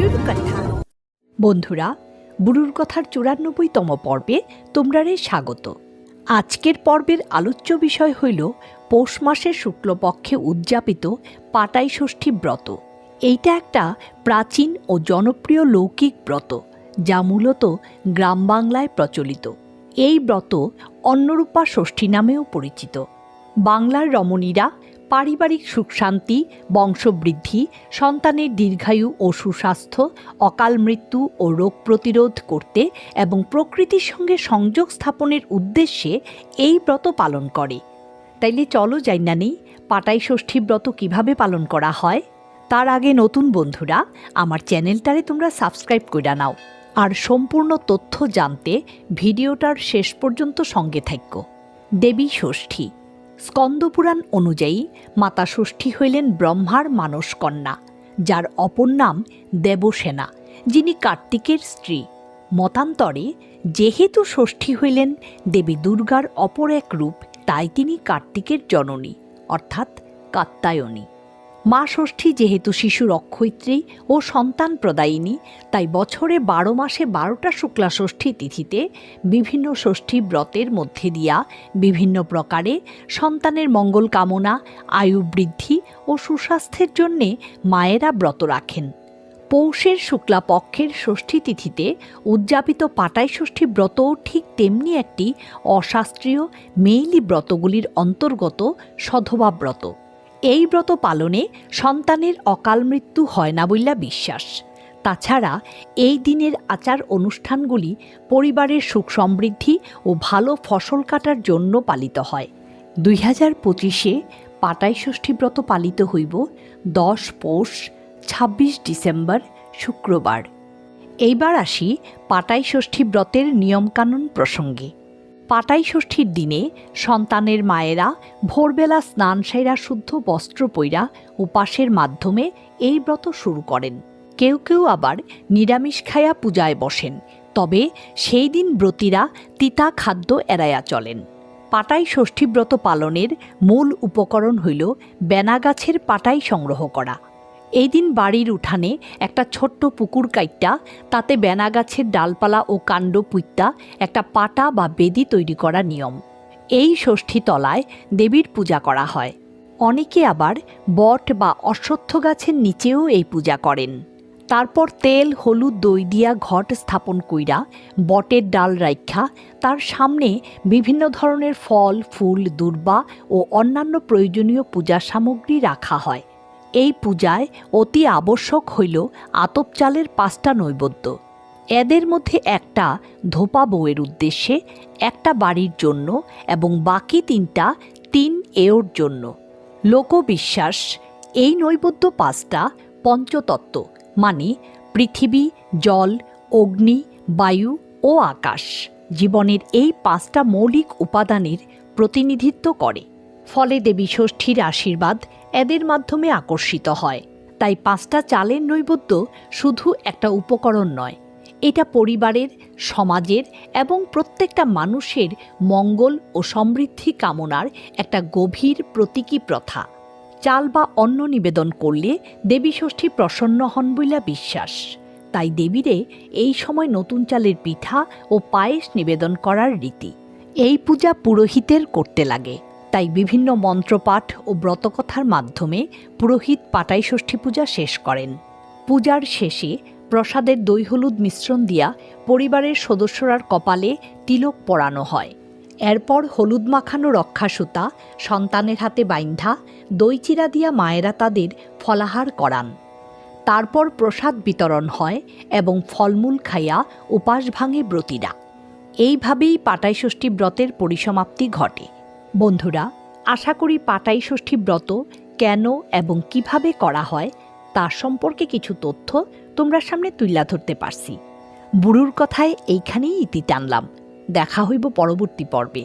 বুড়ুর কথা। বন্ধুরা, বুড়ুর কথার ৯৪তম পর্বে তোমরারে স্বাগত। আজকের পর্বের আলোচ্য বিষয় হইল পৌষ মাসের শুক্লপক্ষে উদযাপিত পাটাই ষষ্ঠী ব্রত। এইটা একটা প্রাচীন ও জনপ্রিয় লৌকিক ব্রত, যা মূলত গ্রাম বাংলায় প্রচলিত। এই ব্রত অন্নরূপা ষষ্ঠী নামেও পরিচিত। বাংলার রমণীরা পারিবারিক সুখ শান্তি, বংশবৃদ্ধি, সন্তানের দীর্ঘায়ু ও সুস্বাস্থ্য, অকাল মৃত্যু ও রোগ প্রতিরোধ করতে এবং প্রকৃতির সঙ্গে সংযোগ স্থাপনের উদ্দেশ্যে এই ব্রত পালন করে। তাইলে চলো জাইনা নেই পাটাই ষষ্ঠী ব্রত কিভাবে পালন করা হয়। তার আগে নতুন বন্ধুরা আমার চ্যানেলটারে তোমরা সাবস্ক্রাইব করে নাও, আর সম্পূর্ণ তথ্য জানতে ভিডিওটার শেষ পর্যন্ত সঙ্গে থাকো। দেবী ষষ্ঠী। স্কন্দপুরাণ অনুযায়ী মাতা ষষ্ঠী হইলেন ব্রহ্মার মানস কন্যা, যার অপর নাম দেবসেনা, যিনি কার্তিকের স্ত্রী। মতান্তরে যেহেতু ষষ্ঠী হইলেন দেবী দুর্গার অপর এক রূপ, তাই তিনি কার্তিকের জননী অর্থাৎ কাত্যায়নী। মা ষষ্ঠী যেহেতু শিশুর অক্ষয়িত্রী ও সন্তান প্রদায়িনী, তাই বছরে ১২ মাসে ১২টা শুক্লা ষষ্ঠী তিথিতে বিভিন্ন ষষ্ঠী ব্রতের মধ্যে দিয়া বিভিন্ন প্রকারে সন্তানের মঙ্গল কামনা, আয়ু বৃদ্ধি ও সুস্বাস্থ্যের জন্যে মায়েরা ব্রত রাখেন। পৌষের শুক্লা পক্ষের ষষ্ঠী তিথিতে উদযাপিত পাটাই ষষ্ঠী ব্রতও ঠিক তেমনি একটি অশাস্ত্রীয় মেইলি ব্রতগুলির অন্তর্গত সধবা ব্রত। এই ব্রত পালনে সন্তানের অকাল মৃত্যু হয় না বইলা বিশ্বাস। তাছাড়া এই দিনের আচার অনুষ্ঠানগুলি পরিবারের সুখ সমৃদ্ধি ও ভালো ফসল কাটার জন্য পালিত হয়। ২০২৫-এ পাটাই ষষ্ঠী ব্রত পালিত হইব ১০ পৌষ ২৬ ডিসেম্বর শুক্রবার। এইবার আসি পাটাই ষষ্ঠী ব্রতের নিয়মকানুন প্রসঙ্গে। পাটাই ষষ্ঠীর দিনে সন্তানের মায়েরা ভোরবেলা স্নান সাইরা শুদ্ধ বস্ত্র পইরা উপাসের মাধ্যমে এই ব্রত শুরু করেন। কেউ কেউ আবার নিরামিষ খায়া পূজায় বসেন, তবে সেই দিন ব্রতীরা তিতা খাদ্য এড়াইয়া চলেন। পাটাই ষষ্ঠী ব্রত পালনের মূল উপকরণ হইল বেনা গাছের পাটাই সংগ্রহ করা। এই দিন বাড়ির উঠানে একটা ছোট্ট পুকুর কাইট্টা তাতে বেনা গাছের ডালপালা ও কাণ্ড পুইত্তা একটা পাটা বা বেদি তৈরি করা নিয়ম। এই ষষ্ঠী তলায় দেবীর পূজা করা হয়। অনেকে আবার বট বা অশ্বত্থ গাছের নিচেও এই পূজা করেন। তারপর তেল, হলুদ, দই দিয়া ঘট স্থাপন কইরা বটের ডাল রাইখা তার সামনে বিভিন্ন ধরনের ফল, ফুল, দূর্বা ও অন্যান্য প্রয়োজনীয় পূজা সামগ্রী রাখা হয়। এই পূজায় অতি আবশ্যক হইল আতপ চালের ৫টা নৈবেদ্য। এদের মধ্যে একটা ধোপা বউয়ের উদ্দেশ্যে, একটা বাড়ির জন্য এবং বাকি ৩টা ৩ এওর জন্য। লোকবিশ্বাস, এই নৈবেদ্য ৫টা পঞ্চতত্ত্ব মানে পৃথিবী, জল, অগ্নি, বায়ু ও আকাশ জীবনের এই ৫টা মৌলিক উপাদানের প্রতিনিধিত্ব করে। ফলে দেবী ষষ্ঠীর আশীর্বাদ এদের মাধ্যমে আকর্ষিত হয়। তাই ৫টা চালের নৈবেদ্য শুধু একটা উপকরণ নয়, এটা পরিবারের, সমাজের এবং প্রত্যেকটা মানুষের মঙ্গল ও সমৃদ্ধি কামনার একটা গভীর প্রতীকী প্রথা। চাল বা অন্ন নিবেদন করলে দেবী ষষ্ঠী প্রসন্ন হন বইলা বিশ্বাস। তাই দেবীরে এই সময় নতুন চালের পিঠা ও পায়েস নিবেদন করার রীতি। এই পূজা পুরোহিতের করতে লাগে, তাই বিভিন্ন মন্ত্রপাঠ ও ব্রতকথার মাধ্যমে পুরোহিত পাটাই ষষ্ঠী পূজা শেষ করেন। পূজার শেষে প্রসাদের দই হলুদ মিশ্রণ দিয়া পরিবারের সদস্যরার কপালে তিলক পরানো হয়। এরপর হলুদ মাখানো রক্ষা সুতা সন্তানের হাতে বাইন্ধা দই চিরা দিয়া মায়েরা তাদের ফলাহার করান। তারপর প্রসাদ বিতরণ হয় এবং ফলমূল খাইয়া উপাস ভাঙে ব্রতীরা। এইভাবেই পাটাই ষষ্ঠী ব্রতের পরিসমাপ্তি ঘটে। বন্ধুরা, আশা করি পাটাই ষষ্ঠী ব্রত কেন এবং কিভাবে করা হয় তার সম্পর্কে কিছু তথ্য তোমরা সামনে তুইলা ধরতে পারছি। বুড়ুর কথায় এইখানেই ইতি টানলাম। দেখা হইব পরবর্তী পর্বে।